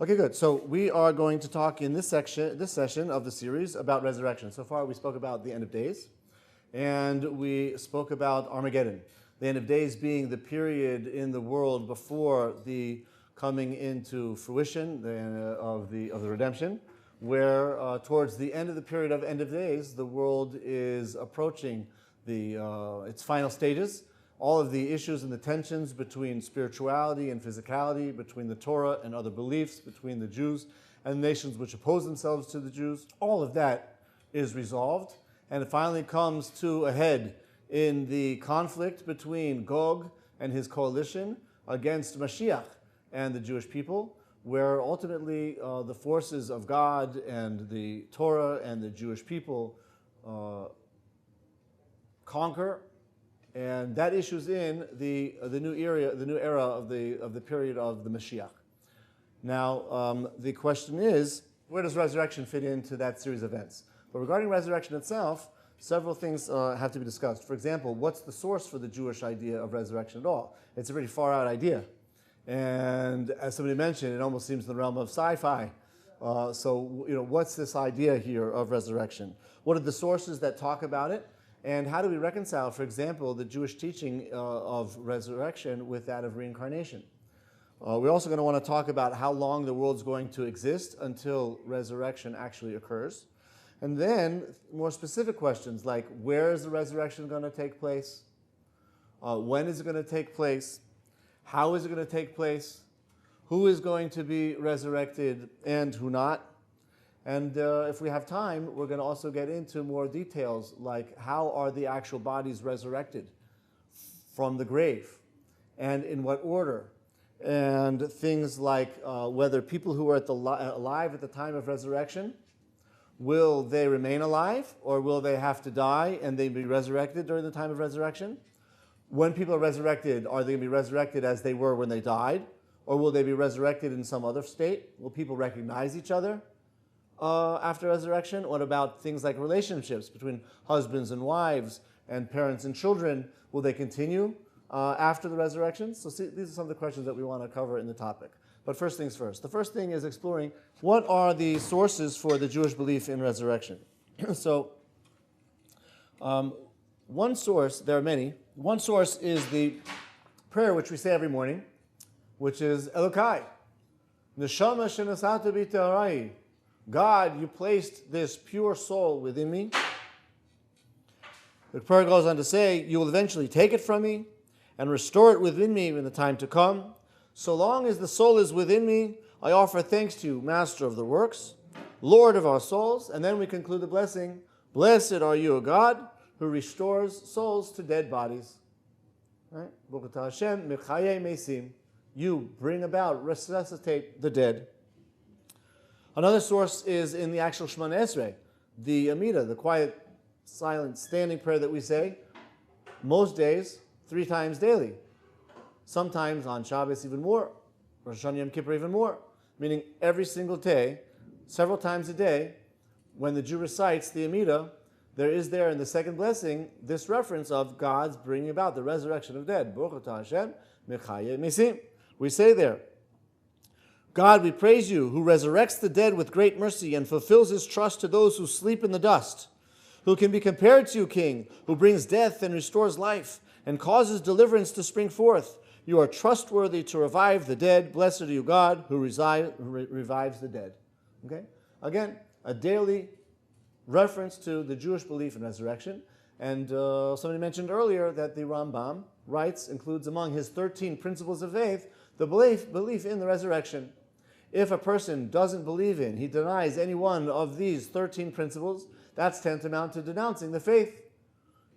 Okay, good. So we are going to talk in this session of the series about resurrection. So far we spoke about the end of days, and we spoke about Armageddon. The end of days being the period in the world before the coming into fruition of the redemption, where towards the end of the period of end of days, the world is approaching its final stages. All of the issues and the tensions between spirituality and physicality, between the Torah and other beliefs, between the Jews and nations which oppose themselves to the Jews, all of that is resolved, and it finally comes to a head in the conflict between Gog and his coalition against Mashiach and the Jewish people, where ultimately the forces of God and the Torah and the Jewish people conquer. And that issues in the new era of the period of the Mashiach. Now, the question is, where does resurrection fit into that series of events? But regarding resurrection itself, several things have to be discussed. For example, what's the source for the Jewish idea of resurrection at all? It's a pretty far out idea. And as somebody mentioned, it almost seems in the realm of sci-fi. So, what's this idea here of resurrection? What are the sources that talk about it? And how do we reconcile, for example, the Jewish teaching of resurrection with that of reincarnation? We're also going to want to talk about how long the world's going to exist until resurrection actually occurs. And then more specific questions like, where is the resurrection going to take place? When is it going to take place? How is it going to take place? Who is going to be resurrected and who not? And if we have time, we're going to also get into more details, like how are the actual bodies resurrected from the grave, and in what order, and things like whether people who are alive at the time of resurrection, will they remain alive, or will they have to die and they be resurrected during the time of resurrection? When people are resurrected, are they going to be resurrected as they were when they died, or will they be resurrected in some other state? Will people recognize each other after resurrection? What about things like relationships between husbands and wives and parents and children? Will they continue after the resurrection? So these are some of the questions that we want to cover in the topic. But first things first. The first thing is exploring what are the sources for the Jewish belief in resurrection. So one source, there are many, one source is the prayer which we say every morning, which is Elokai, Neshama shenasata bi te'arai. God, you placed this pure soul within me. The prayer goes on to say, you will eventually take it from me and restore it within me in the time to come. So long as the soul is within me, I offer thanks to you, Master of the works, Lord of our souls. And then we conclude the blessing, blessed are you, O God, who restores souls to dead bodies. Right? You bring about, resuscitate the dead. Another source is in the actual Shemona Esrei, the Amida, the quiet, silent, standing prayer that we say most days, 3 times daily. Sometimes on Shabbos even more, Rosh Hashanah Yom Kippur even more. Meaning every single day, several times a day, when the Jew recites the Amida, there is there in the second blessing this reference of God's bringing about the resurrection of dead. Baruch atah Hashem mechayeh mesim. We say there, God, we praise you, who resurrects the dead with great mercy and fulfills his trust to those who sleep in the dust. Who can be compared to you, King, who brings death and restores life and causes deliverance to spring forth. You are trustworthy to revive the dead. Blessed are you, God, who revives the dead. Okay? Again, a daily reference to the Jewish belief in resurrection. And somebody mentioned earlier that the Rambam includes among his 13 principles of faith the belief in the resurrection. If a person doesn't believe in, he denies any one of these 13 principles, that's tantamount to denouncing the faith.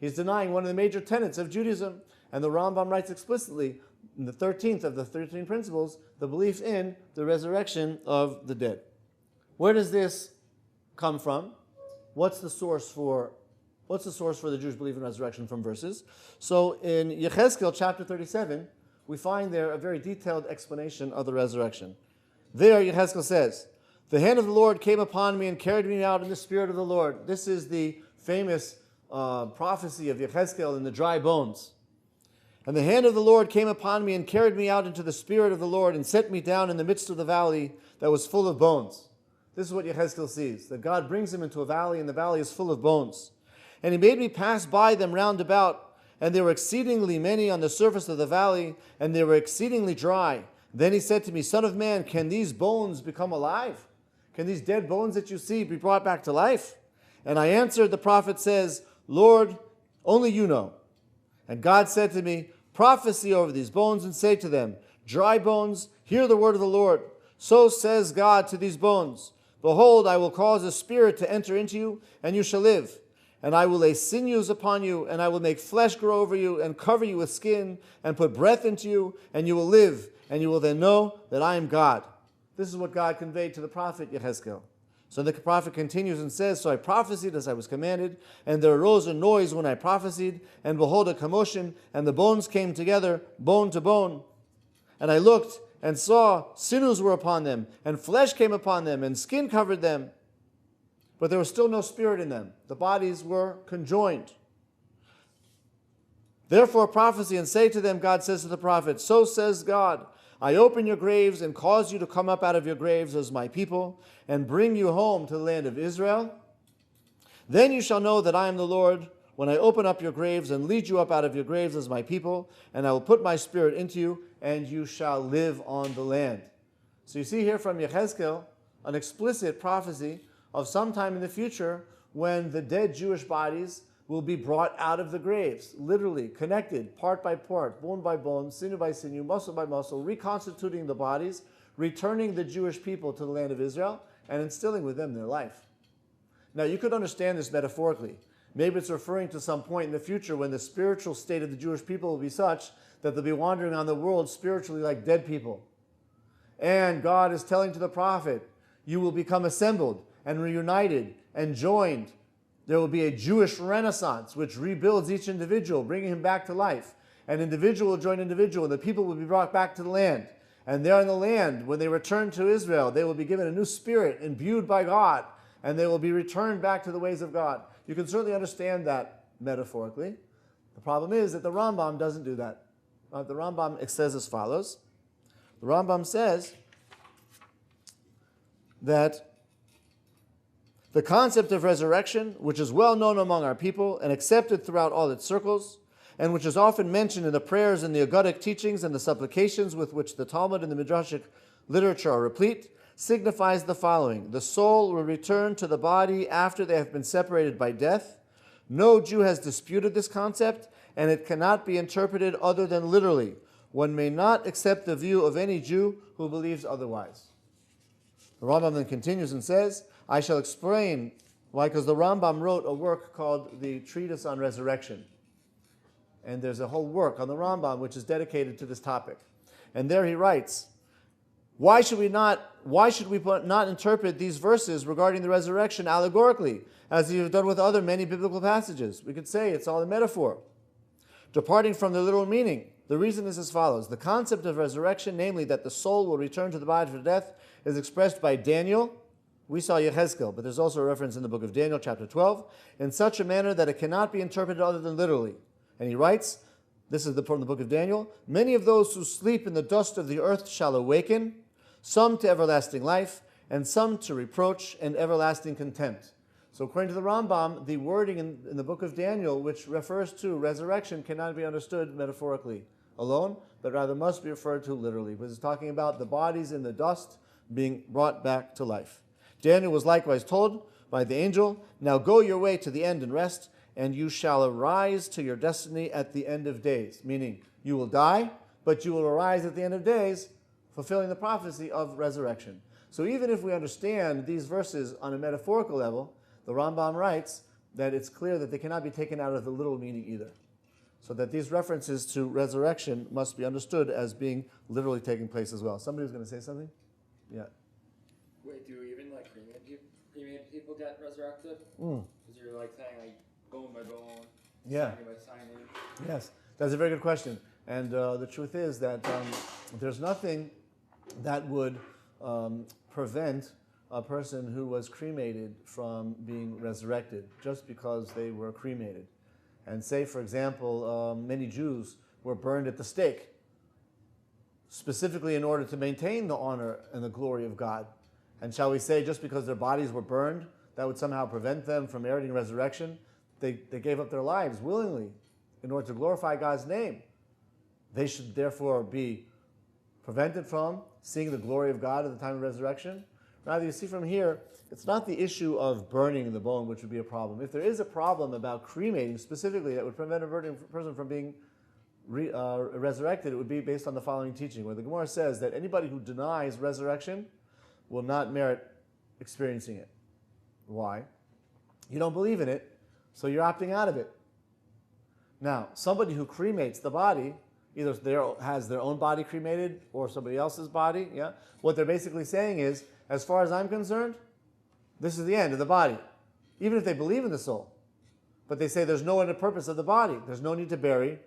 He's denying one of the major tenets of Judaism. And the Rambam writes explicitly in the 13th of the 13 principles, the belief in the resurrection of the dead. Where does this come from? What's the source for the Jewish belief in resurrection from verses? So in Yechezkel chapter 37, we find there a very detailed explanation of the resurrection. There, Yechezkel says, the hand of the Lord came upon me and carried me out in the spirit of the Lord. This is the famous prophecy of Yechezkel in the dry bones. And the hand of the Lord came upon me and carried me out into the spirit of the Lord and set me down in the midst of the valley that was full of bones. This is what Yechezkel sees, that God brings him into a valley, and the valley is full of bones. And he made me pass by them round about, and they were exceedingly many on the surface of the valley, and they were exceedingly dry. Then he said to me, Son of man, can these bones become alive? Can these dead bones that you see be brought back to life? And I answered, the prophet says, Lord, only you know. And God said to me, prophesy over these bones and say to them, dry bones, hear the word of the Lord. So says God to these bones, behold, I will cause a spirit to enter into you, and you shall live. And I will lay sinews upon you, and I will make flesh grow over you, and cover you with skin, and put breath into you, and you will live, and you will then know that I am God. This is what God conveyed to the prophet Yechezkel. So the prophet continues and says, so I prophesied as I was commanded, and there arose a noise when I prophesied, and behold, a commotion, and the bones came together, bone to bone. And I looked and saw sinews were upon them, and flesh came upon them, and skin covered them. But there was still no spirit in them. The bodies were conjoined. Therefore prophesy and say to them, God says to the prophet, so says God, I open your graves and cause you to come up out of your graves as my people, and bring you home to the land of Israel. Then you shall know that I am the Lord, when I open up your graves and lead you up out of your graves as my people, and I will put my spirit into you, and you shall live on the land. So you see here from Yechezkel an explicit prophecy of some time in the future when the dead Jewish bodies will be brought out of the graves, literally connected, part by part, bone by bone, sinew by sinew, muscle by muscle, reconstituting the bodies, returning the Jewish people to the land of Israel, and instilling with them their life. Now, you could understand this metaphorically. Maybe it's referring to some point in the future when the spiritual state of the Jewish people will be such that they'll be wandering on the world spiritually like dead people. And God is telling to the prophet, you will become assembled and reunited and joined. There will be a Jewish renaissance which rebuilds each individual, bringing him back to life. An individual will join individual, and the people will be brought back to the land. And there in the land, when they return to Israel, they will be given a new spirit imbued by God, and they will be returned back to the ways of God. You can certainly understand that metaphorically. The problem is that the Rambam doesn't do that. The Rambam says as follows. The Rambam says that the concept of resurrection, which is well known among our people and accepted throughout all its circles, and which is often mentioned in the prayers and the Agadic teachings and the supplications with which the Talmud and the Midrashic literature are replete, signifies the following. The soul will return to the body after they have been separated by death. No Jew has disputed this concept, and it cannot be interpreted other than literally. One may not accept the view of any Jew who believes otherwise. The Rambam then continues and says, I shall explain why, because the Rambam wrote a work called the Treatise on Resurrection. And there's a whole work on the Rambam which is dedicated to this topic. And there he writes, why should we not interpret these verses regarding the resurrection allegorically, as you have done with other many biblical passages? We could say it's all a metaphor, departing from the literal meaning. The reason is as follows. The concept of resurrection, namely that the soul will return to the body after death, is expressed by Daniel. We saw Yechezkel, but there's also a reference in the book of Daniel, chapter 12, in such a manner that it cannot be interpreted other than literally. And he writes, this is from the book of Daniel, many of those who sleep in the dust of the earth shall awaken, some to everlasting life, and some to reproach and everlasting contempt. So according to the Rambam, the wording in the book of Daniel, which refers to resurrection, cannot be understood metaphorically alone, but rather must be referred to literally, because it's talking about the bodies in the dust being brought back to life. Daniel was likewise told by the angel, now go your way to the end and rest, and you shall arise to your destiny at the end of days. Meaning, you will die, but you will arise at the end of days, fulfilling the prophecy of resurrection. So even if we understand these verses on a metaphorical level, the Rambam writes that it's clear that they cannot be taken out of the literal meaning either. So that these references to resurrection must be understood as being literally taking place as well. Somebody was going to say something? Yeah. Wait, do even cremated people get resurrected? Because you're saying bone by bone, signing by signing. Yes, that's a very good question. And the truth is that there's nothing that would prevent a person who was cremated from being resurrected just because they were cremated. And say, for example, many Jews were burned at the stake, specifically in order to maintain the honor and the glory of God. And shall we say, just because their bodies were burned, that would somehow prevent them from meriting resurrection? They gave up their lives willingly in order to glorify God's name. They should therefore be prevented from seeing the glory of God at the time of resurrection. Rather, you see from here, it's not the issue of burning the bone which would be a problem. If there is a problem about cremating specifically that would prevent a person from being resurrected, it would be based on the following teaching, where the Gemara says that anybody who denies resurrection will not merit experiencing it. Why? You don't believe in it, so you're opting out of it. Now, somebody who cremates the body, either has their own body cremated or somebody else's body, yeah? What they're basically saying is, as far as I'm concerned, this is the end of the body. Even if they believe in the soul. But they say there's no other purpose of the body. There's no need to bury.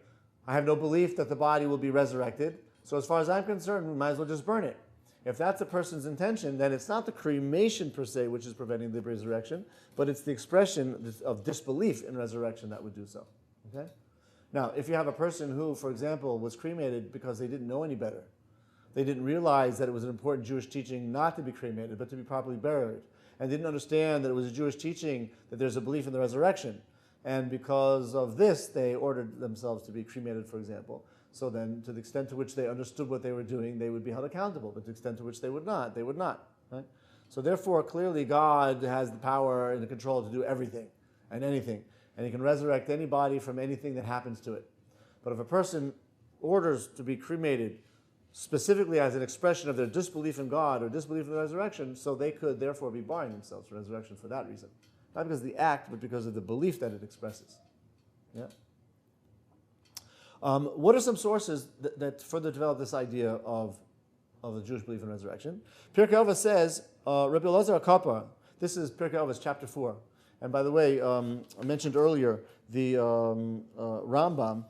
I have no belief that the body will be resurrected. So as far as I'm concerned, we might as well just burn it. If that's a person's intention, then it's not the cremation per se which is preventing the resurrection, but it's the expression of disbelief in resurrection that would do so. Okay? Now, if you have a person who, for example, was cremated because they didn't know any better, they didn't realize that it was an important Jewish teaching not to be cremated, but to be properly buried, and didn't understand that it was a Jewish teaching that there's a belief in the resurrection, and because of this, they ordered themselves to be cremated, for example. So then, to the extent to which they understood what they were doing, they would be held accountable, but to the extent to which they would not, they would not. Right? So therefore, clearly God has the power and the control to do everything and anything, and He can resurrect anybody from anything that happens to it. But if a person orders to be cremated specifically as an expression of their disbelief in God or disbelief in the resurrection, so they could therefore be barring themselves from resurrection for that reason. Not because of the act, but because of the belief that it expresses. Yeah. What are some sources that further develop this idea of the Jewish belief in resurrection? Pirkei Avos says, Rabbi Elazar Kappa, this is Pirkei Avos, chapter 4. And by the way, I mentioned earlier the Rambam.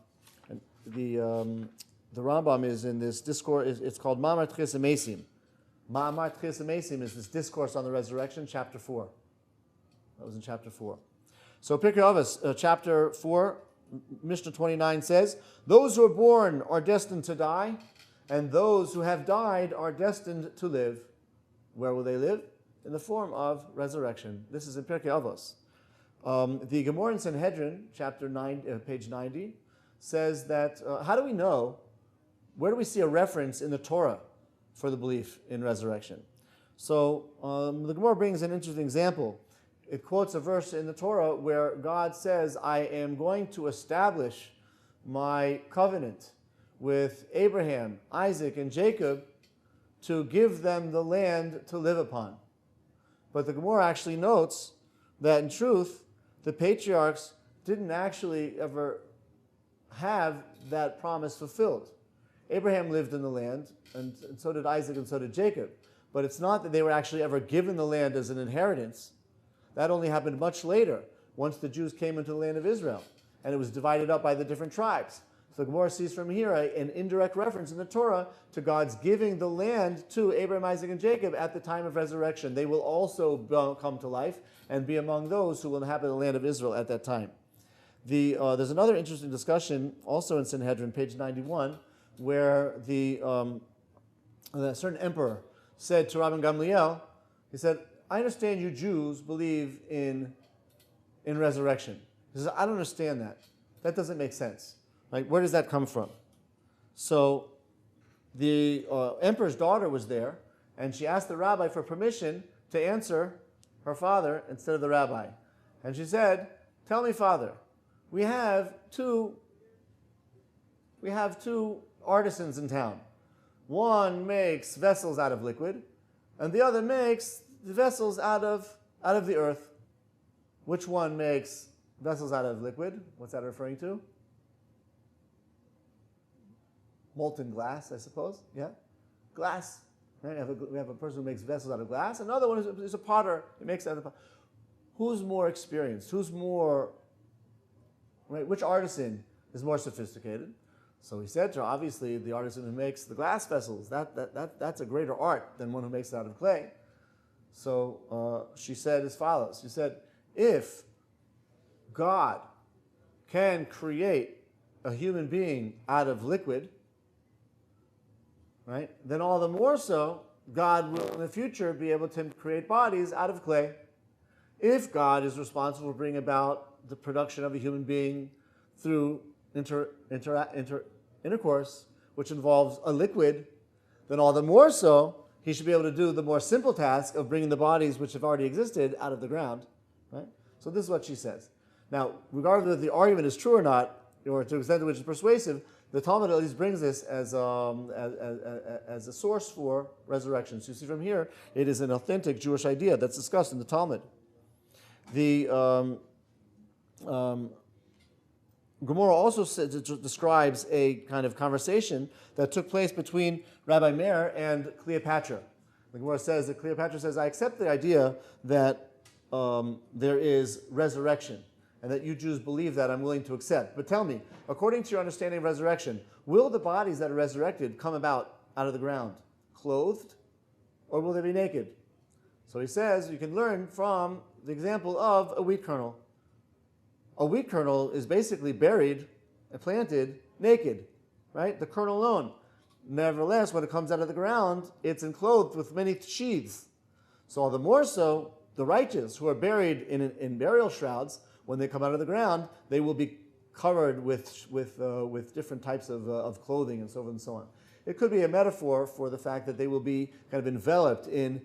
The Rambam is in this discourse, it's called Ma'amar Tchias HaMesim. Ma'amar Tchias HaMesim is this discourse on the resurrection, chapter 4. That was in chapter 4. So Pirkei Avos, chapter 4, Mishnah 29 says, those who are born are destined to die, and those who have died are destined to live. Where will they live? In the form of resurrection. This is in Pirkei Avos. The Gemara in Sanhedrin, chapter 9, page 90, says that, how do we know, where do we see a reference in the Torah for the belief in resurrection? So the Gemara brings an interesting example. It quotes a verse in the Torah where God says, I am going to establish my covenant with Abraham, Isaac, and Jacob to give them the land to live upon. But the Gemara actually notes that in truth, the patriarchs didn't actually ever have that promise fulfilled. Abraham lived in the land, and so did Isaac, and so did Jacob. But it's not that they were actually ever given the land as an inheritance. That only happened much later, once the Jews came into the land of Israel, and it was divided up by the different tribes. So the Gemara sees from here an indirect reference in the Torah to God's giving the land to Abraham, Isaac, and Jacob at the time of resurrection. They will also come to life and be among those who will inhabit the land of Israel at that time. There's another interesting discussion also in Sanhedrin, page 91, where the certain emperor said to Rabbi Gamliel, he said, I understand you Jews believe in resurrection. He says, I don't understand that. That doesn't make sense. Like, where does that come from? So the emperor's daughter was there, and she asked the rabbi for permission to answer her father instead of the rabbi. And she said, tell me, father, we have two artisans in town. One makes vessels out of liquid, and the other makes the vessels out of the earth. Which one makes vessels out of liquid? What's that referring to? Molten glass, I suppose. Yeah? Glass. Right? We have a person who makes vessels out of glass. Another one is a potter. He makes out of. Who's more experienced? Who's more... Right? Which artisan is more sophisticated? So he said to her, obviously, the artisan who makes the glass vessels, that's a greater art than one who makes it out of clay. So she said as follows. She said, if God can create a human being out of liquid, right, then all the more so God will in the future be able to create bodies out of clay. If God is responsible for bringing about the production of a human being through intercourse, which involves a liquid, then all the more so he should be able to do the more simple task of bringing the bodies which have already existed out of the ground. Right? So this is what she says. Now, regardless if the argument is true or not, or to the extent to which it's persuasive, the Talmud at least brings this as a source for resurrection. So you see from here, it is an authentic Jewish idea that's discussed in the Talmud. The Gemara also describes a kind of conversation that took place between Rabbi Meir and Cleopatra. The Gemara says that Cleopatra says, I accept the idea that there is resurrection, and that you Jews believe that, I'm willing to accept. But tell me, according to your understanding of resurrection, will the bodies that are resurrected come about out of the ground clothed, or will they be naked? So he says you can learn from the example of a wheat kernel. A wheat kernel is basically buried and planted naked, right? The kernel alone. Nevertheless, when it comes out of the ground, it's enclosed with many sheaths. So all the more so, the righteous who are buried in burial shrouds, when they come out of the ground, they will be covered with different types of clothing and so forth and so on. It could be a metaphor for the fact that they will be kind of enveloped in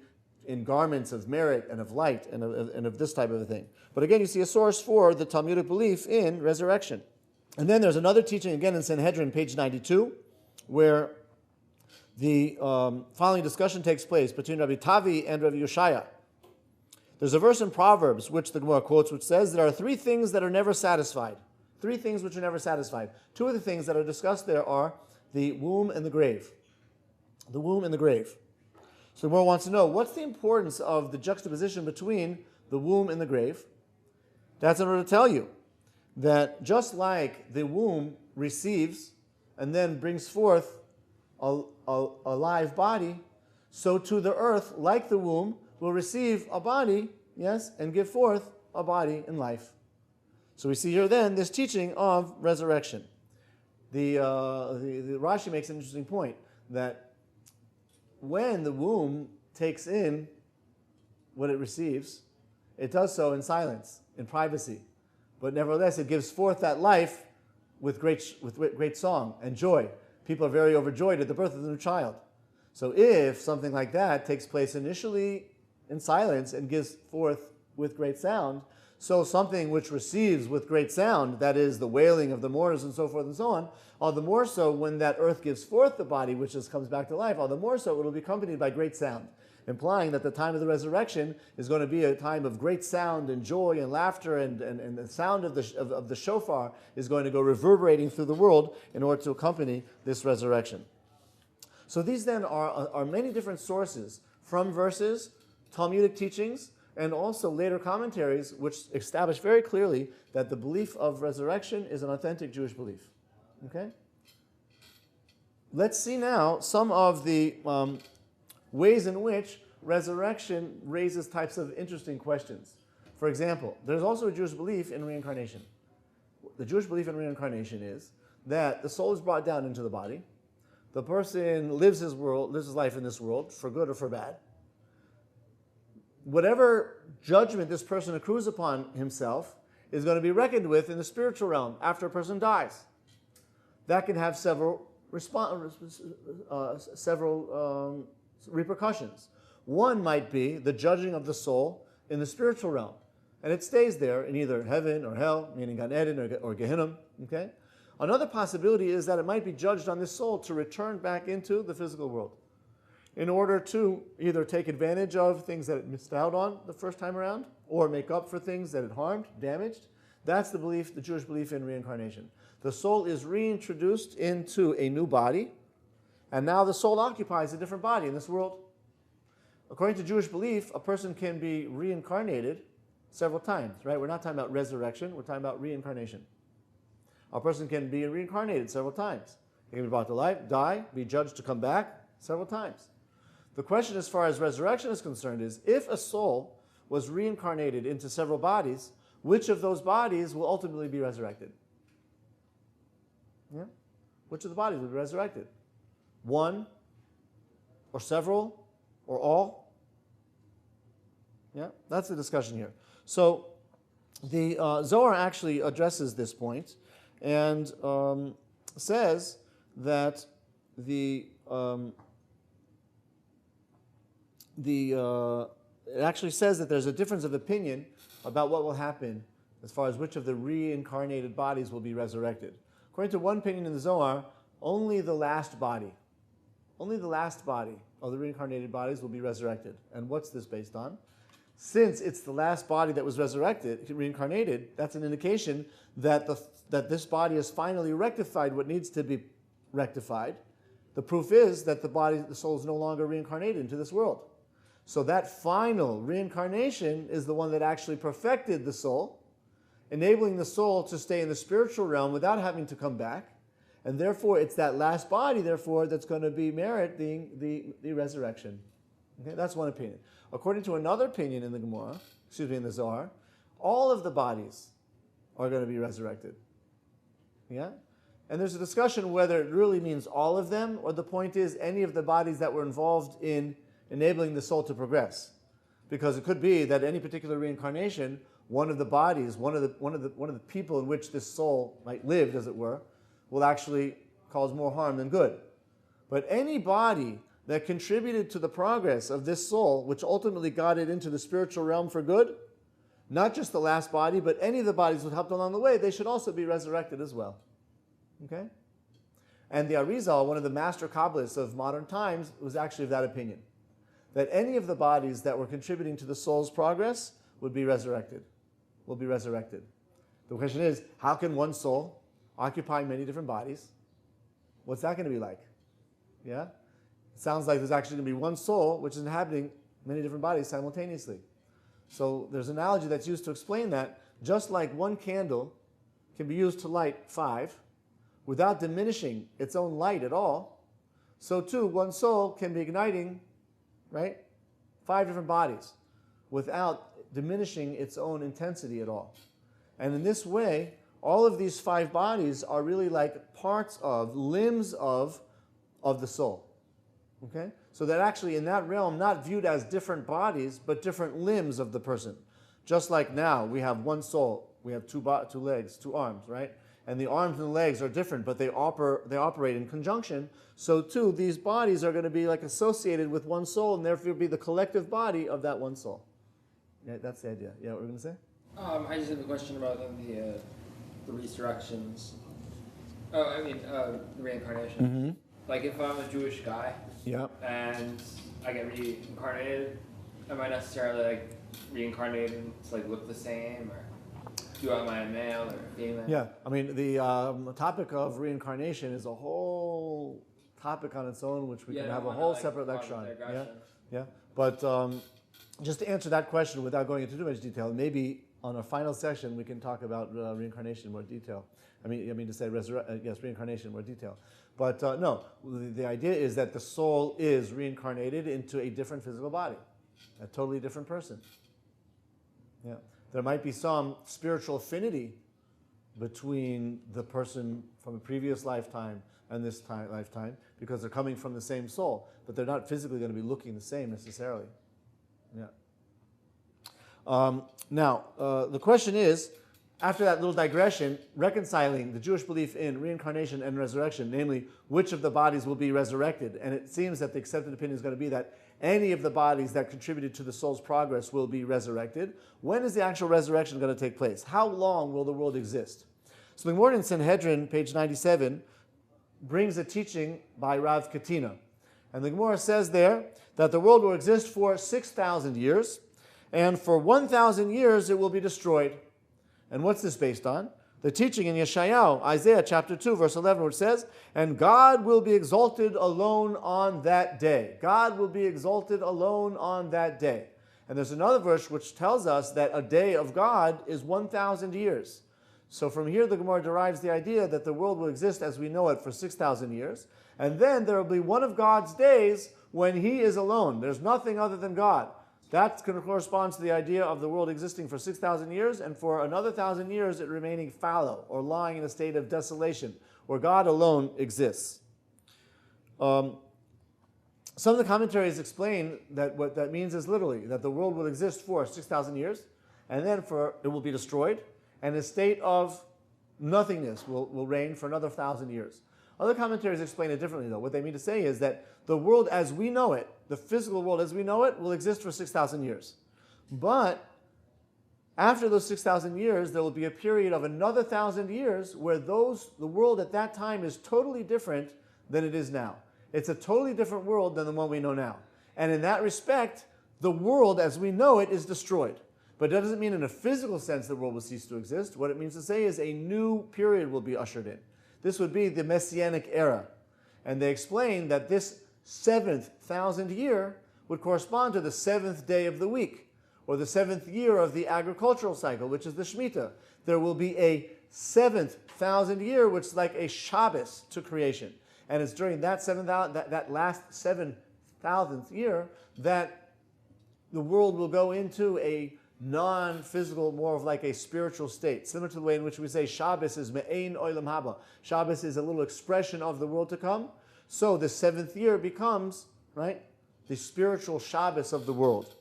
garments of merit and of light and of this type of a thing. But again, you see a source for the Talmudic belief in resurrection. And then there's another teaching, again in Sanhedrin, page 92, where the following discussion takes place between Rabbi Tavi and Rabbi Yoshaya. There's a verse in Proverbs, which the Gemara quotes, which says there are three things that are never satisfied. Three things which are never satisfied. Two of the things that are discussed there are the womb and the grave. The womb and the grave. So the Gemara wants to know, what's the importance of the juxtaposition between the womb and the grave? That's in order to tell you that just like the womb receives and then brings forth a live body, so too the earth, like the womb, will receive a body, yes, and give forth a body in life. So we see here then this teaching of resurrection. The Rashi makes an interesting point that when the womb takes in what it receives, it does so in silence, in privacy. But nevertheless, it gives forth that life with great song and joy. People are very overjoyed at the birth of the new child. So if something like that takes place initially in silence and gives forth with great sound, so something which receives with great sound, that is the wailing of the mourners and so forth and so on, all the more so when that earth gives forth the body which just comes back to life, all the more so it will be accompanied by great sound, implying that the time of the resurrection is going to be a time of great sound and joy and laughter, and the sound of the shofar is going to go reverberating through the world in order to accompany this resurrection. So these then are many different sources from verses, Talmudic teachings, and also later commentaries which establish very clearly that the belief of resurrection is an authentic Jewish belief. Okay? Let's see now some of the ways in which resurrection raises types of interesting questions. For example, there's also a Jewish belief in reincarnation. The Jewish belief in reincarnation is that the soul is brought down into the body. The person lives his life in this world, for good or for bad. Whatever judgment this person accrues upon himself is going to be reckoned with in the spiritual realm after a person dies. That can have several repercussions. One might be the judging of the soul in the spiritual realm, and it stays there in either heaven or hell, meaning Gan Eden or Gehinnom. Okay? Another possibility is that it might be judged on this soul to return back into the physical world, in order to either take advantage of things that it missed out on the first time around, or make up for things that it harmed, damaged. That's the belief, the Jewish belief in reincarnation. The soul is reintroduced into a new body, and now the soul occupies a different body in this world. According to Jewish belief, a person can be reincarnated several times, right? We're not talking about resurrection, we're talking about reincarnation. A person can be reincarnated several times. He can be brought to life, die, be judged to come back several times. The question as far as resurrection is concerned is, if a soul was reincarnated into several bodies, which of those bodies will ultimately be resurrected? Yeah? Which of the bodies will be resurrected? One, or several, or all? Yeah, that's the discussion here. So the Zohar actually addresses this point and says that it actually says that there's a difference of opinion about what will happen as far as which of the reincarnated bodies will be resurrected. According to one opinion in the Zohar, only the last body of the reincarnated bodies will be resurrected. And what's this based on? Since it's the last body that was reincarnated, that's an indication that that this body has finally rectified what needs to be rectified. The proof is that the soul is no longer reincarnated into this world. So that final reincarnation is the one that actually perfected the soul, enabling the soul to stay in the spiritual realm without having to come back. And therefore, it's that last body, therefore, that's going to be meriting the resurrection. Okay, that's one opinion. According to another opinion in the Zohar, all of the bodies are going to be resurrected. Yeah? And there's a discussion whether it really means all of them, or the point is any of the bodies that were involved in enabling the soul to progress. Because it could be that any particular reincarnation, one of the bodies, one of the people in which this soul might live, as it were, will actually cause more harm than good. But any body that contributed to the progress of this soul, which ultimately got it into the spiritual realm for good, not just the last body, but any of the bodies that helped along the way, they should also be resurrected as well. Okay? And the Arizal, one of the master Kabbalists of modern times, was actually of that opinion, that any of the bodies that were contributing to the soul's progress would be resurrected, will be resurrected. The question is, how can one soul occupy many different bodies? What's that going to be like? Yeah? It sounds like there's actually going to be one soul which is inhabiting many different bodies simultaneously. So there's an analogy that's used to explain that. Just like one candle can be used to light 5 without diminishing its own light at all, so too one soul can be igniting, right, 5 different bodies without diminishing its own intensity at all. And in this way, all of these 5 bodies are really like parts of, limbs of the soul. Okay? So that actually in that realm, not viewed as different bodies, but different limbs of the person. Just like now, we have one soul, we have 2 legs, 2 arms, right? And the arms and the legs are different, but they operate in conjunction. So too, these bodies are going to be like associated with one soul, and therefore be the collective body of that one soul. Yeah, that's the idea. Yeah, what were you going to say? I just have a question about the resurrections. The reincarnation. Mm-hmm. Like if I'm a Jewish guy, yeah, and I get reincarnated, am I necessarily like reincarnated to like look the same, or am I a male or a female? Yeah, I mean the topic of reincarnation is a whole topic on its own, which we can have a whole separate lecture on. Yeah, yeah. But just to answer that question without going into too much detail, maybe on our final session we can talk about reincarnation in more detail. I mean to say reincarnation in more detail. But no, the idea is that the soul is reincarnated into a different physical body, a totally different person. Yeah, there might be some spiritual affinity between the person from a previous lifetime and this lifetime because they're coming from the same soul, but they're not physically going to be looking the same necessarily. Yeah. Now, the question is, after that little digression, reconciling the Jewish belief in reincarnation and resurrection, namely, which of the bodies will be resurrected? And it seems that the accepted opinion is going to be that any of the bodies that contributed to the soul's progress will be resurrected. When is the actual resurrection going to take place? How long will the world exist? So the Gemara in Sanhedrin, page 97, brings a teaching by Rav Katina. And the Gemara says there that the world will exist for 6,000 years, and for 1,000 years it will be destroyed. And what's this based on? The teaching in Yeshayahu, Isaiah chapter 2, verse 11, which says, and God will be exalted alone on that day. God will be exalted alone on that day. And there's another verse which tells us that a day of God is 1,000 years. So from here the Gemara derives the idea that the world will exist as we know it for 6,000 years. And then there will be one of God's days when He is alone. There's nothing other than God. That's going to correspond to the idea of the world existing for 6,000 years, and for another 1,000 years it remaining fallow or lying in a state of desolation, where God alone exists. Some of the commentaries explain that what that means is literally that the world will exist for 6,000 years, and then it will be destroyed, and a state of nothingness will reign for another 1,000 years. Other commentaries explain it differently, though. What they mean to say is that the world as we know it, the physical world as we know it, will exist for 6,000 years. But after those 6,000 years, there will be a period of another 1,000 years where the world at that time is totally different than it is now. It's a totally different world than the one we know now. And in that respect, the world as we know it is destroyed. But that doesn't mean in a physical sense the world will cease to exist. What it means to say is a new period will be ushered in. This would be the Messianic era. And they explain that this 7,000 year would correspond to the 7th day of the week, or the 7th year of the agricultural cycle, which is the Shemitah. There will be a 7,000 year, which is like a Shabbos to creation. And it's during that that last 7,000th year that the world will go into a non-physical, more of like a spiritual state, similar to the way in which we say Shabbos is me'ein olam haba. Shabbos is a little expression of the world to come. So the 7th year becomes, right, the spiritual Shabbos of the world.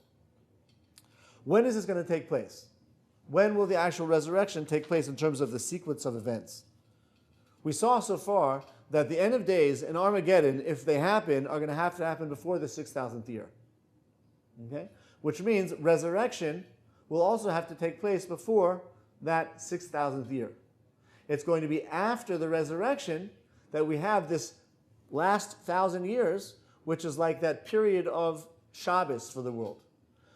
When is this going to take place? When will the actual resurrection take place in terms of the sequence of events? We saw so far that the end of days in Armageddon, if they happen, are going to happen before the 6,000th year. Okay? Which means resurrection will also have to take place before that 6,000th year. It's going to be after the resurrection that we have this last 1,000 years, which is like that period of Shabbos for the world.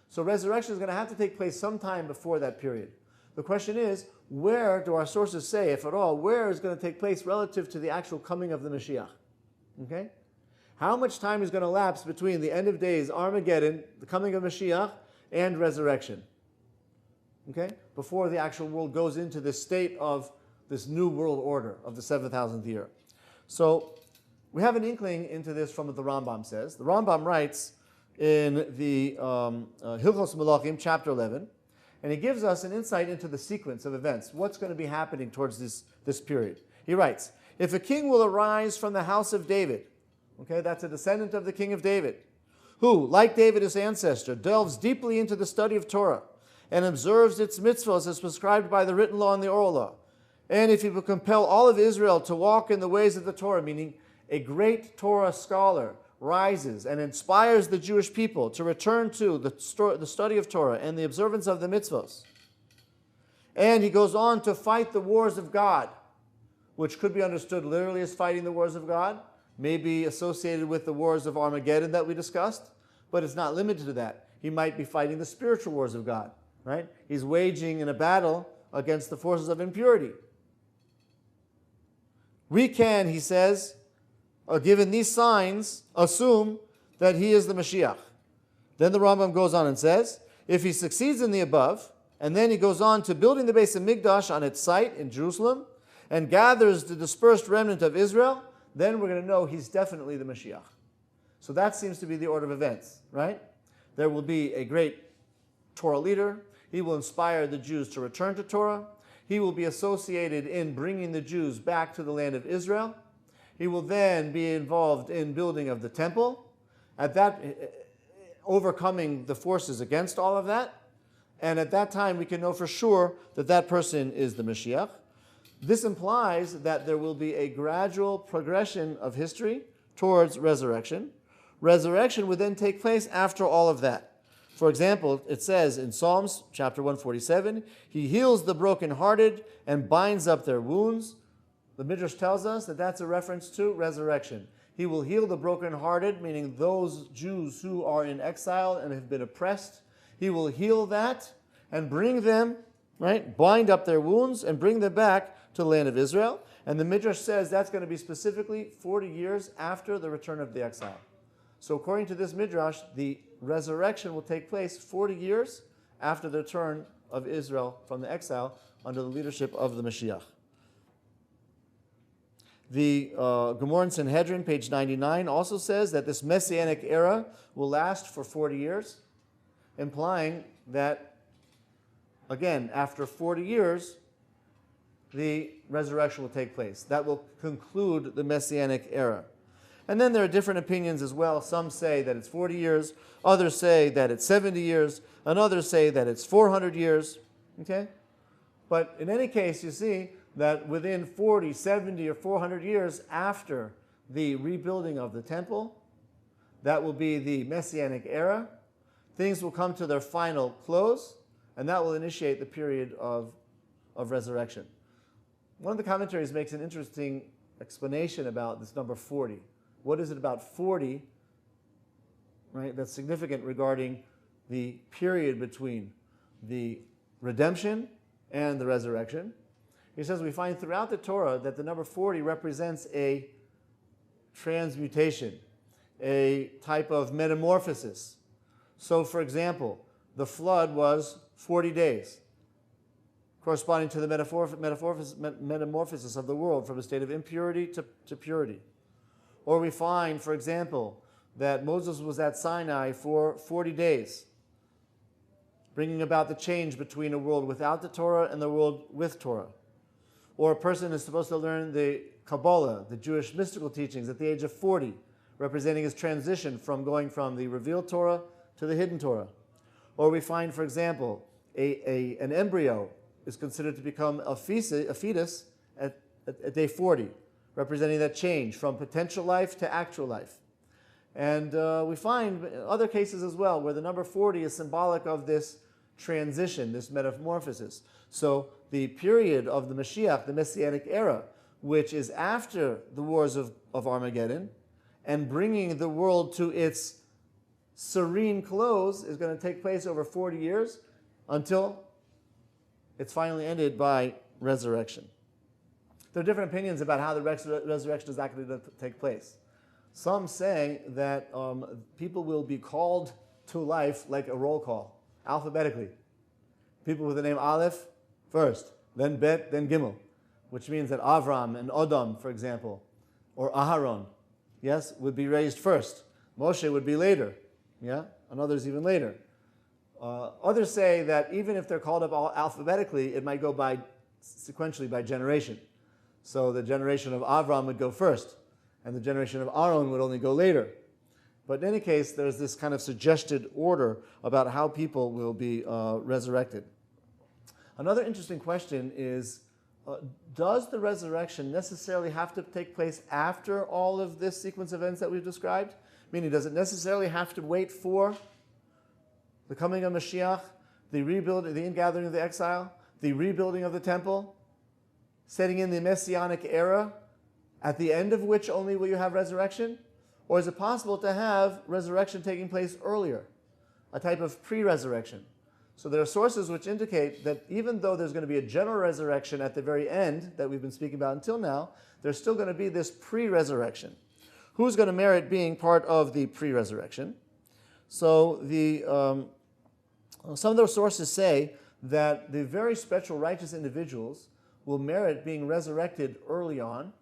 So resurrection is going to have to take place sometime before that period. The question is, where do our sources say, if at all, where is going to take place relative to the actual coming of the Mashiach? Okay? How much time is going to lapse between the end of days, Armageddon, the coming of Mashiach, and resurrection? Okay? Before the actual world goes into this state of this new world order of the 7,000th year. So we have an inkling into this from what the Rambam says. The Rambam writes in the Hilchos Melachim, chapter 11, and he gives us an insight into the sequence of events, what's going to be happening towards this period. He writes, if a king will arise from the house of David, okay, that's a descendant of the king of David, who, like David his ancestor, delves deeply into the study of Torah and observes its mitzvahs as prescribed by the written law and the oral law. And if he will compel all of Israel to walk in the ways of the Torah, meaning a great Torah scholar rises and inspires the Jewish people to return to the study of Torah and the observance of the mitzvahs. And he goes on to fight the wars of God, which could be understood literally as fighting the wars of God, maybe associated with the wars of Armageddon that we discussed, but it's not limited to that. He might be fighting the spiritual wars of God, right? He's waging in a battle against the forces of impurity. We can, he says, given these signs, assume that he is the Mashiach. Then the Rambam goes on and says, if he succeeds in the above, and then he goes on to building the base of Mikdash on its site in Jerusalem, and gathers the dispersed remnant of Israel, then we're going to know he's definitely the Mashiach. So that seems to be the order of events, right? There will be a great Torah leader. He will inspire the Jews to return to Torah. He will be associated in bringing the Jews back to the land of Israel. He will then be involved in building of the temple, at that overcoming the forces against all of that. And at that time, we can know for sure that that person is the Mashiach. This implies that there will be a gradual progression of history towards resurrection. Resurrection would then take place after all of that. For example, it says in Psalms chapter 147, he heals the brokenhearted and binds up their wounds. The Midrash tells us that that's a reference to resurrection. He will heal the brokenhearted, meaning those Jews who are in exile and have been oppressed. He will heal that and bring them, right, bind up their wounds and bring them back to the land of Israel. And the Midrash says that's going to be specifically 40 years after the return of the exile. So according to this Midrash, the resurrection will take place 40 years after the return of Israel from the exile under the leadership of the Mashiach. The Gemara in Sanhedrin, page 99, also says that this Messianic era will last for 40 years, implying that, again, after 40 years, the resurrection will take place. That will conclude the Messianic era. And then there are different opinions as well. Some say that it's 40 years, others say that it's 70 years, and others say that it's 400 years. Okay? But in any case, you see that within 40, 70, or 400 years after the rebuilding of the temple, that will be the Messianic era. Things will come to their final close, and that will initiate the period of resurrection. One of the commentaries makes an interesting explanation about this number 40. What is it about 40, right, that's significant regarding the period between the redemption and the resurrection? He says we find throughout the Torah that the number 40 represents a transmutation, a type of metamorphosis. So, for example, the flood was 40 days, corresponding to the metamorphosis of the world from a state of impurity to purity. Or we find, for example, that Moses was at Sinai for 40 days, bringing about the change between a world without the Torah and the world with Torah. Or a person is supposed to learn the Kabbalah, the Jewish mystical teachings, at the age of 40, representing his transition from going from the revealed Torah to the hidden Torah. Or we find, for example, an embryo is considered to become a fetus at day 40, representing that change from potential life to actual life. And we find other cases as well where the number 40 is symbolic of this transition, this metamorphosis. So the period of the Mashiach, the Messianic era, which is after the wars of Armageddon and bringing the world to its serene close, is going to take place over 40 years until it's finally ended by resurrection. There are different opinions about how the resurrection is actually going to take place. Some say that people will be called to life like a roll call, alphabetically. People with the name Aleph first, then Bet, then Gimel, which means that Avram and Odom, for example, or Aharon, yes, would be raised first. Moshe would be later, yeah, and others even later. Others say that even if they're called up all alphabetically, it might go by sequentially by generation. So the generation of Avram would go first, and the generation of Aaron would only go later. But in any case, there's this kind of suggested order about how people will be resurrected. Another interesting question is, does the resurrection necessarily have to take place after all of this sequence of events that we've described? Meaning, does it necessarily have to wait for the coming of Mashiach, the ingathering of the exile, the rebuilding of the temple, setting in the Messianic era, at the end of which only will you have resurrection? Or is it possible to have resurrection taking place earlier, a type of pre-resurrection? So there are sources which indicate that even though there's going to be a general resurrection at the very end that we've been speaking about until now, there's still going to be this pre-resurrection. Who's going to merit being part of the pre-resurrection? So some of those sources say that the very special righteous individuals will merit being resurrected early on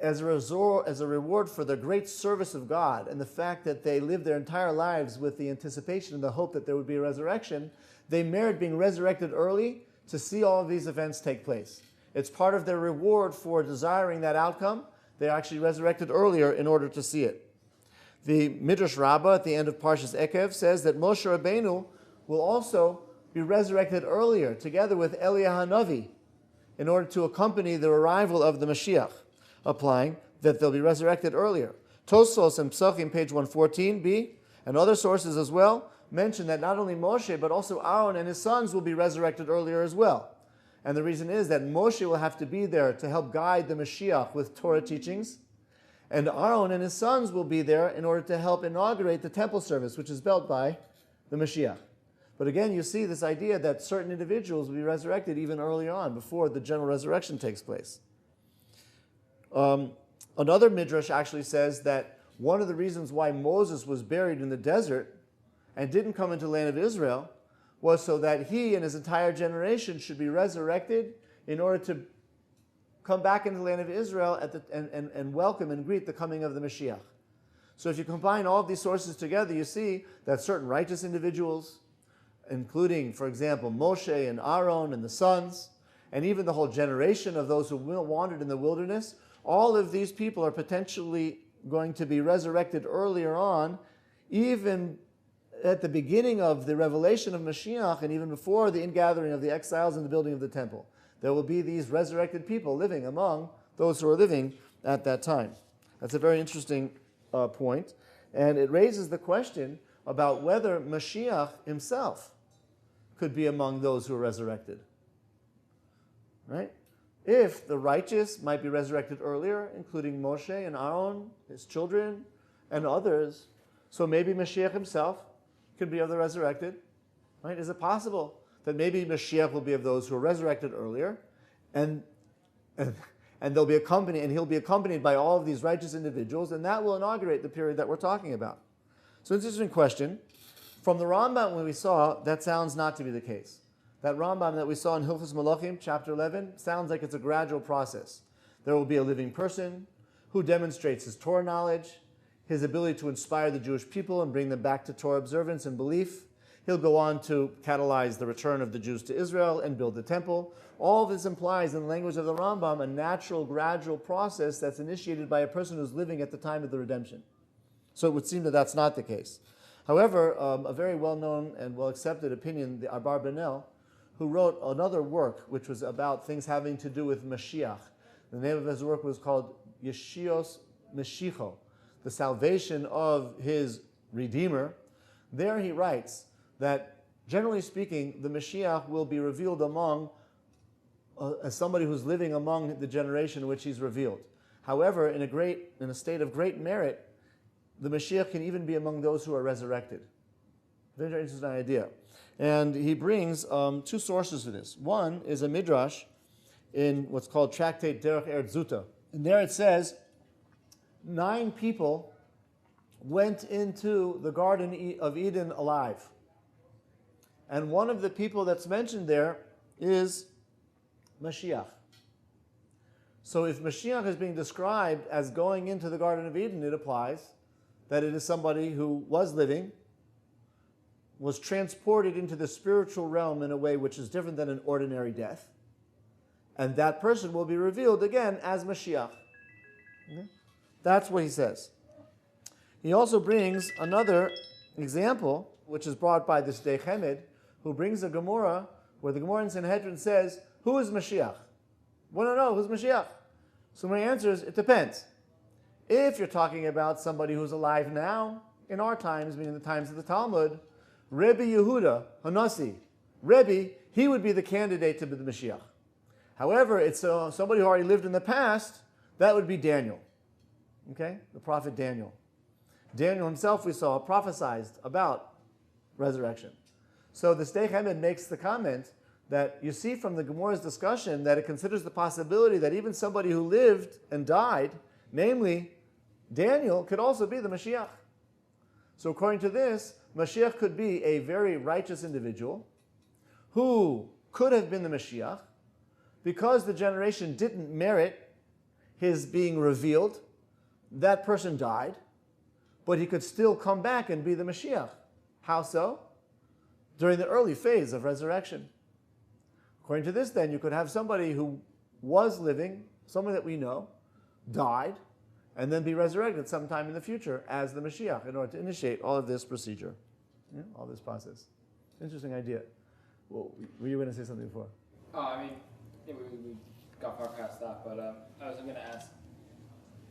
as a reward for the great service of God and the fact that they lived their entire lives with the anticipation and the hope that there would be a resurrection. They merit being resurrected early to see all of these events take place. It's part of their reward for desiring that outcome. They're actually resurrected earlier in order to see it. The Midrash Rabbah at the end of Parshas Ekev says that Moshe Rabbeinu will also be resurrected earlier together with Eliyahu Hanavi in order to accompany the arrival of the Mashiach, applying that they'll be resurrected earlier. Tosfos and Psachim, page 114b, and other sources as well, mention that not only Moshe, but also Aaron and his sons will be resurrected earlier as well. And the reason is that Moshe will have to be there to help guide the Mashiach with Torah teachings, and Aaron and his sons will be there in order to help inaugurate the temple service, which is built by the Mashiach. But again, you see this idea that certain individuals will be resurrected even early on, before the general resurrection takes place. Another midrash actually says that one of the reasons why Moses was buried in the desert and didn't come into the land of Israel was so that he and his entire generation should be resurrected in order to come back into the land of Israel and welcome and greet the coming of the Mashiach. So if you combine all of these sources together, you see that certain righteous individuals, including, for example, Moshe and Aaron and the sons, and even the whole generation of those who wandered in the wilderness, all of these people are potentially going to be resurrected earlier on, even at the beginning of the revelation of Mashiach, and even before the ingathering of the exiles and the building of the temple. There will be these resurrected people living among those who are living at that time. That's a very interesting point, and it raises the question about whether Mashiach himself could be among those who are resurrected. Right? If the righteous might be resurrected earlier, including Moshe and Aaron, his children, and others, so maybe Mashiach himself could be of the resurrected. Right? Is it possible that maybe Mashiach will be of those who are resurrected earlier, and they'll be accompanied, and he'll be accompanied by all of these righteous individuals, and that will inaugurate the period that we're talking about? So it's an interesting question. From the Rambam, when we saw, that sounds not to be the case. That Rambam that we saw in Hilchos Malachim, chapter 11, sounds like it's a gradual process. There will be a living person who demonstrates his Torah knowledge, his ability to inspire the Jewish people and bring them back to Torah observance and belief. He'll go on to catalyze the return of the Jews to Israel and build the temple. All this implies, in the language of the Rambam, a natural, gradual process that's initiated by a person who's living at the time of the redemption. So it would seem that that's not the case. However, a very well-known and well-accepted opinion, the Abarbanel, who wrote another work which was about things having to do with Mashiach. The name of his work was called Yeshios Meshicho, the salvation of his Redeemer. There he writes that, generally speaking, the Mashiach will be revealed among, as somebody who's living among the generation in which he's revealed. However, in a state of great merit, the Mashiach can even be among those who are resurrected. Very, very interesting idea. And he brings two sources for this. One is a midrash in what's called Tractate Derech Eretz Zuta. And there it says, 9 people went into the Garden of Eden alive. And one of the people that's mentioned there is Mashiach. So if Mashiach is being described as going into the Garden of Eden, it applies that it is somebody who was living, was transported into the spiritual realm in a way which is different than an ordinary death. And that person will be revealed again as Mashiach. Okay? That's what he says. He also brings another example, which is brought by this Dei Chemed, who brings a Gemara, where the Gemara in Sanhedrin says, who is Mashiach? We don't know, who's Mashiach? So my answer is, it depends. If you're talking about somebody who's alive now, in our times, meaning the times of the Talmud, Rabbi Yehuda Hanasi, Rabbi, he would be the candidate to be the Mashiach. However, it's somebody who already lived in the past, that would be Daniel. Okay? The prophet Daniel. Daniel himself, we saw, prophesied about resurrection. So the Dei Chemed makes the comment that you see from the Gemara's discussion that it considers the possibility that even somebody who lived and died, namely Daniel, could also be the Mashiach. So according to this, Mashiach could be a very righteous individual who could have been the Mashiach because the generation didn't merit his being revealed. That person died, but he could still come back and be the Mashiach. How so? During the early phase of resurrection. According to this, then, you could have somebody who was living, someone that we know, died, and then be resurrected sometime in the future as the Mashiach in order to initiate all of this procedure, all this process. Interesting idea. Well, were you going to say something before? Oh, I mean, we got far past that, but I was going to ask,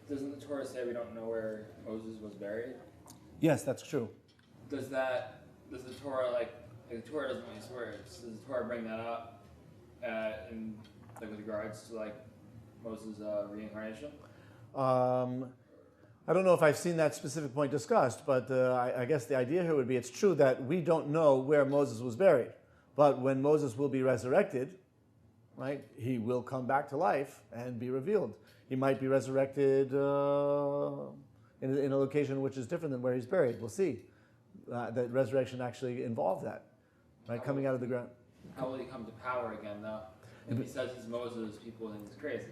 doesn't the Torah say we don't know where Moses was buried? Yes, that's true. Does the Torah, the Torah doesn't really swear it. Does the Torah bring that up in with regards to Moses' reincarnation? I don't know if I've seen that specific point discussed, but I guess the idea here would be it's true that we don't know where Moses was buried. But when Moses will be resurrected, right, he will come back to life and be revealed. He might be resurrected in a location which is different than where he's buried. We'll see. That resurrection actually involved that, right, coming out of the ground. How will he come to power again, though? If he says he's Moses, people think he's crazy.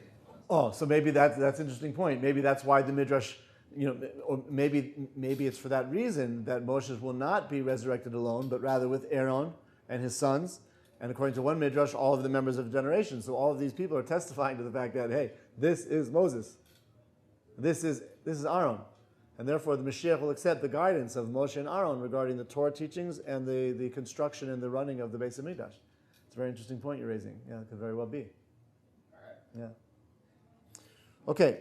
Oh, so maybe that's an interesting point. Maybe that's why the Midrash, or maybe it's for that reason that Moses will not be resurrected alone, but rather with Aaron and his sons, And according to one midrash, all of the members of the generation. So all of these people are testifying to the fact that, hey, this is Moses. This is Aaron. And therefore the Mashiach will accept the guidance of Moshe and Aaron regarding the Torah teachings and the construction and the running of the Beis Hamikdash. It's a very interesting point you're raising. Yeah, it could very well be. Yeah. Okay.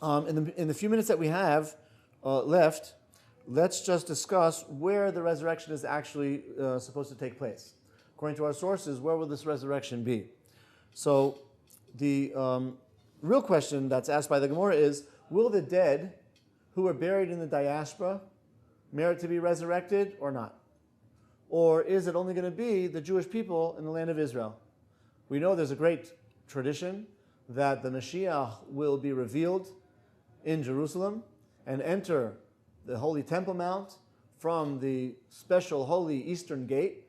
In the few minutes that we have left, let's just discuss where the resurrection is actually supposed to take place. According to our sources, where will this resurrection be? So the real question that's asked by the Gemara is, will the dead who are buried in the diaspora merit to be resurrected or not? Or is it only going to be the Jewish people in the land of Israel? We know there's a great tradition that the Mashiach will be revealed in Jerusalem and enter the Holy Temple Mount from the special holy Eastern Gate.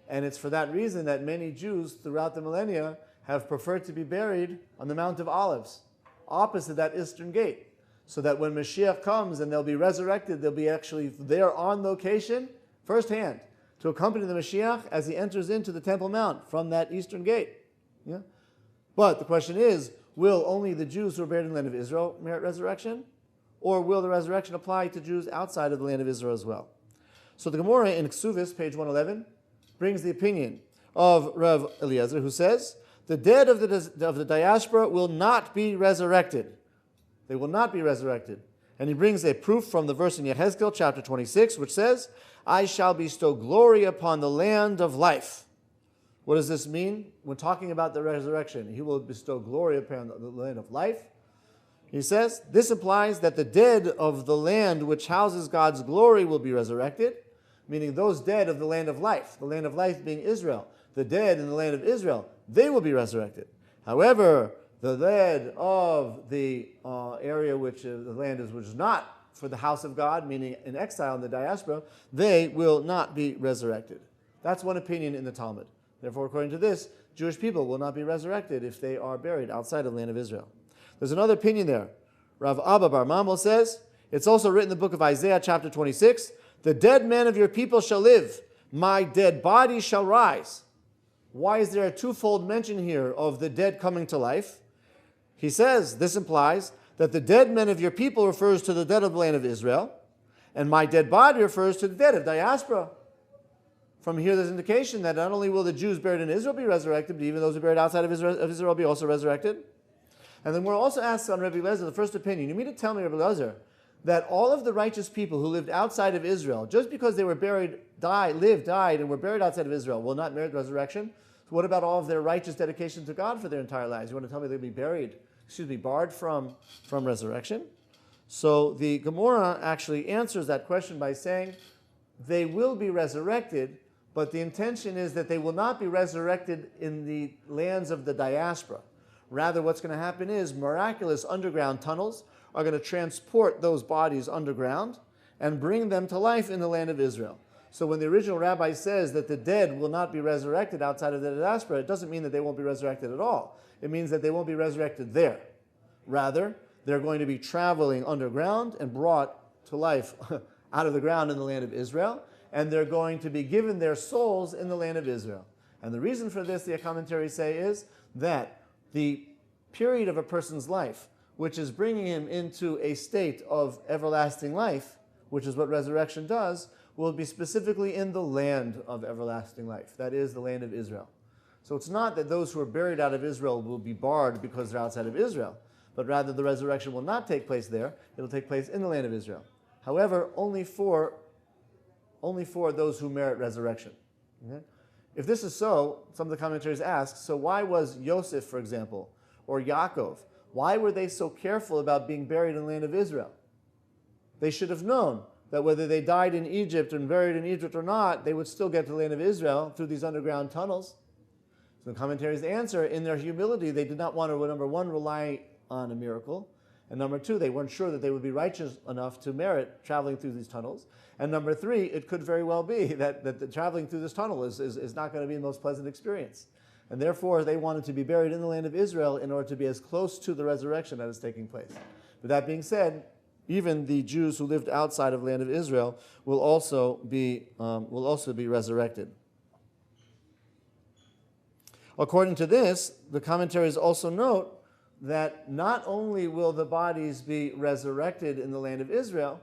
And it's for that reason that many Jews throughout the millennia have preferred to be buried on the Mount of Olives, opposite that Eastern Gate, so that when Mashiach comes and they'll be resurrected, they'll be actually there on location, firsthand, to accompany the Mashiach as he enters into the Temple Mount from that Eastern Gate. Yeah? But the question is, will only the Jews who are buried in the land of Israel merit resurrection? Or will the resurrection apply to Jews outside of the land of Israel as well? So the Gemara in Ksuvis, page 111, brings the opinion of Rav Eliezer, who says, the dead of the diaspora will not be resurrected. They will not be resurrected. And he brings a proof from the verse in Yehezkel, chapter 26, which says, I shall bestow glory upon the land of life. What does this mean? When talking about the resurrection, he will bestow glory upon the land of life. He says, this implies that the dead of the land which houses God's glory will be resurrected, meaning those dead of the land of life being Israel, the dead in the land of Israel, they will be resurrected. However, the dead of the area which the land is which is not for the house of God, meaning in exile in the diaspora, they will not be resurrected. That's one opinion in the Talmud. Therefore, according to this, Jewish people will not be resurrected if they are buried outside of the land of Israel. There's another opinion there. Rav Abba Bar Mamel says, it's also written in the book of Isaiah, chapter 26, the dead men of your people shall live, my dead body shall rise. Why is there a twofold mention here of the dead coming to life? He says, this implies that the dead men of your people refers to the dead of the land of Israel, and my dead body refers to the dead of diaspora. From here, there's indication that not only will the Jews buried in Israel be resurrected, but even those who are buried outside of Israel will be also resurrected. And then we're also asked on Rabbi Eliezer, the first opinion, you mean to tell me, Rabbi Eliezer, that all of the righteous people who lived outside of Israel, just because they were died, and were buried outside of Israel, will not merit resurrection? So what about all of their righteous dedication to God for their entire lives? You want to tell me they'll be barred from resurrection? So the Gemara actually answers that question by saying they will be resurrected, but the intention is that they will not be resurrected in the lands of the diaspora. Rather, what's going to happen is miraculous underground tunnels are going to transport those bodies underground and bring them to life in the land of Israel. So when the original rabbi says that the dead will not be resurrected outside of the diaspora, it doesn't mean that they won't be resurrected at all. It means that they won't be resurrected there. Rather, they're going to be traveling underground and brought to life out of the ground in the land of Israel, and they're going to be given their souls in the land of Israel. And the reason for this, the commentaries say, is that the period of a person's life, which is bringing him into a state of everlasting life, which is what resurrection does, will be specifically in the land of everlasting life. That is the land of Israel. So it's not that those who are buried out of Israel will be barred because they're outside of Israel, but rather the resurrection will not take place there. It'll take place in the land of Israel. However, only for those who merit resurrection. Okay? If this is so, some of the commentators ask, so why was Yosef, for example, or Yaakov, why were they so careful about being buried in the land of Israel? They should have known that whether they died in Egypt and buried in Egypt or not, they would still get to the land of Israel through these underground tunnels. So the commentaries answer, in their humility, they did not want to, number one, rely on a miracle, and number two, they weren't sure that they would be righteous enough to merit traveling through these tunnels. And number three, it could very well be that the traveling through this tunnel is not going to be the most pleasant experience. And therefore, they wanted to be buried in the land of Israel in order to be as close to the resurrection that is taking place. With that being said, even the Jews who lived outside of the land of Israel will also be resurrected. According to this, the commentaries also note that not only will the bodies be resurrected in the land of Israel,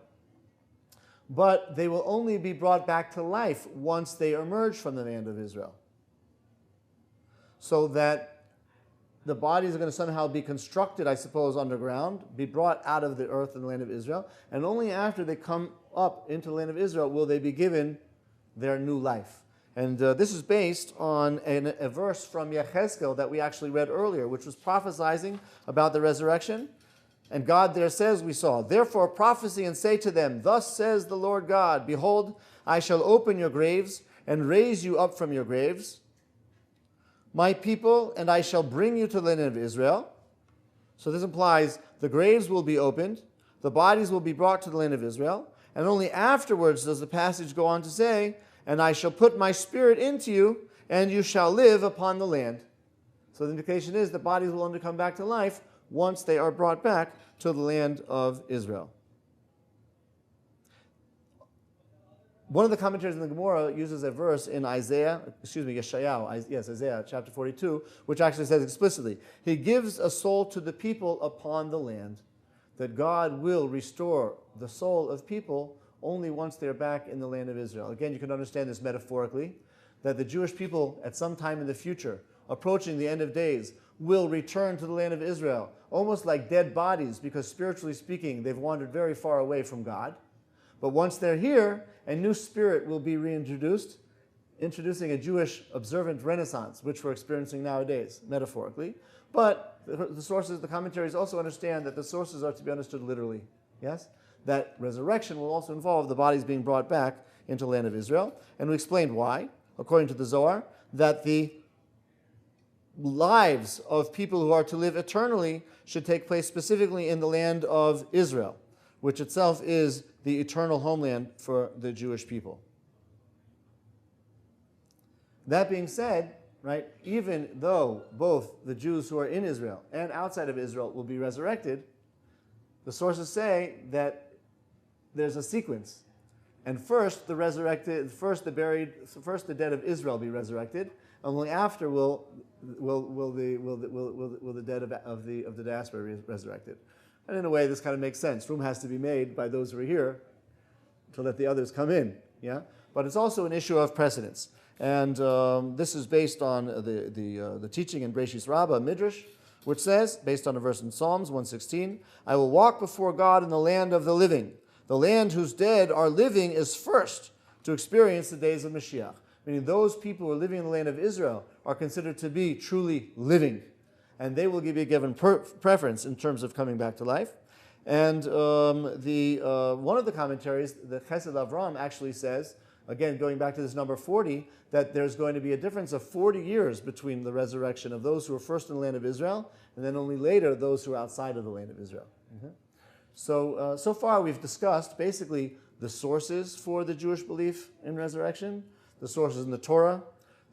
but they will only be brought back to life once they emerge from the land of Israel. So that the bodies are going to somehow be constructed, I suppose, underground, be brought out of the earth in the land of Israel, and only after they come up into the land of Israel will they be given their new life. And this is based on a verse from Yechezkel that we actually read earlier, which was prophesizing about the resurrection. And God there says, we saw, "Therefore prophesy and say to them, Thus says the Lord God, Behold, I shall open your graves and raise you up from your graves, my people, and I shall bring you to the land of Israel." So this implies the graves will be opened, the bodies will be brought to the land of Israel, and only afterwards does the passage go on to say, "And I shall put my spirit into you, and you shall live upon the land." So the indication is the bodies will only come back to life once they are brought back to the land of Israel. One of the commentators in the Gemara uses a verse in Isaiah chapter 42, which actually says explicitly, He gives a soul to the people upon the land, that God will restore the soul of people only once they're back in the land of Israel. Again, you can understand this metaphorically, that the Jewish people at some time in the future, approaching the end of days, will return to the land of Israel, almost like dead bodies, because spiritually speaking, they've wandered very far away from God. But once they're here, a new spirit will be reintroduced, introducing a Jewish observant renaissance, which we're experiencing nowadays, metaphorically. But the sources, the commentaries also understand that the sources are to be understood literally. Yes? That resurrection will also involve the bodies being brought back into the land of Israel. And we explained why, according to the Zohar, that the lives of people who are to live eternally should take place specifically in the land of Israel, which itself is the eternal homeland for the Jewish people. That being said, right, even though both the Jews who are in Israel and outside of Israel will be resurrected, the sources say that there's a sequence. And first the dead of Israel be resurrected, and only after will the dead of the diaspora be resurrected. And in a way, this kind of makes sense. Room has to be made by those who are here to let the others come in. Yeah, but it's also an issue of precedence, and this is based on the teaching in Breshis Rabbah Midrash, which says, based on a verse in Psalms 116, "I will walk before God in the land of the living. The land whose dead are living is first to experience the days of Mashiach." Meaning those people who are living in the land of Israel are considered to be truly living, and they will be given preference in terms of coming back to life. And one of the commentaries, the Chesed Avram, actually says, again going back to this number 40, that there's going to be a difference of 40 years between the resurrection of those who are first in the land of Israel, and then only later those who are outside of the land of Israel. Mm-hmm. So far we've discussed basically the sources for the Jewish belief in resurrection, the sources in the Torah,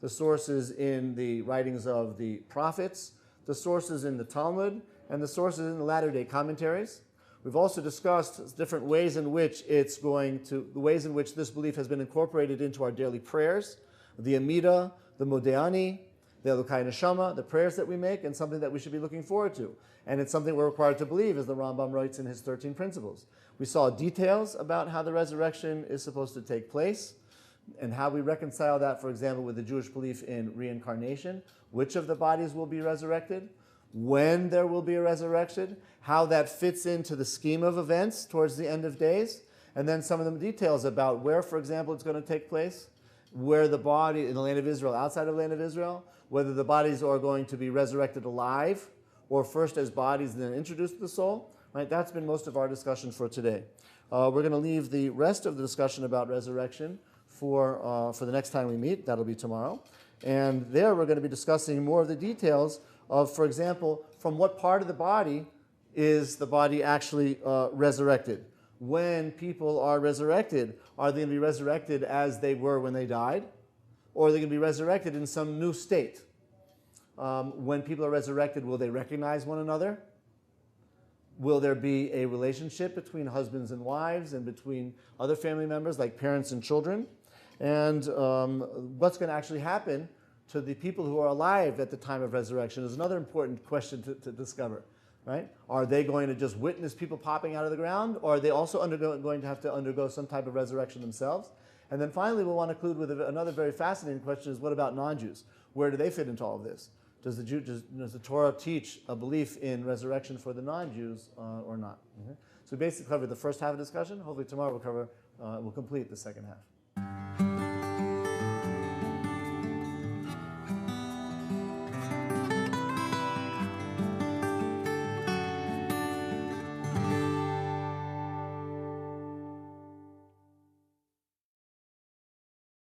the sources in the writings of the prophets, the sources in the Talmud, and the sources in the latter-day commentaries. We've also discussed different ways in which the ways in which this belief has been incorporated into our daily prayers, the Amida, the Modeani, the Elokai Neshama, the prayers that we make, and something that we should be looking forward to. And it's something we're required to believe, as the Rambam writes in his 13 principles. We saw details about how the resurrection is supposed to take place, and how we reconcile that, for example, with the Jewish belief in reincarnation, which of the bodies will be resurrected, when there will be a resurrection, how that fits into the scheme of events towards the end of days, and then some of the details about where, for example, it's going to take place, where the body in the land of Israel, outside of the land of Israel, whether the bodies are going to be resurrected alive, or first as bodies and then introduced to the soul. Right? That's been most of our discussion for today. We're going to leave the rest of the discussion about resurrection for the next time we meet. That'll be tomorrow. And there we're going to be discussing more of the details of, for example, from what part of the body is the body actually resurrected. When people are resurrected, are they going to be resurrected as they were when they died? Or are they going to be resurrected in some new state? When people are resurrected, will they recognize one another? Will there be a relationship between husbands and wives and between other family members like parents and children? And what's going to actually happen to the people who are alive at the time of resurrection is another important question to discover, right? Are they going to just witness people popping out of the ground, or are they also going to have to undergo some type of resurrection themselves? And then finally, we'll want to conclude with another very fascinating question: is what about non-Jews? Where do they fit into all of this? Does the Torah teach a belief in resurrection for the non-Jews or not? So we basically covered the first half of the discussion. Hopefully tomorrow we'll complete the second half.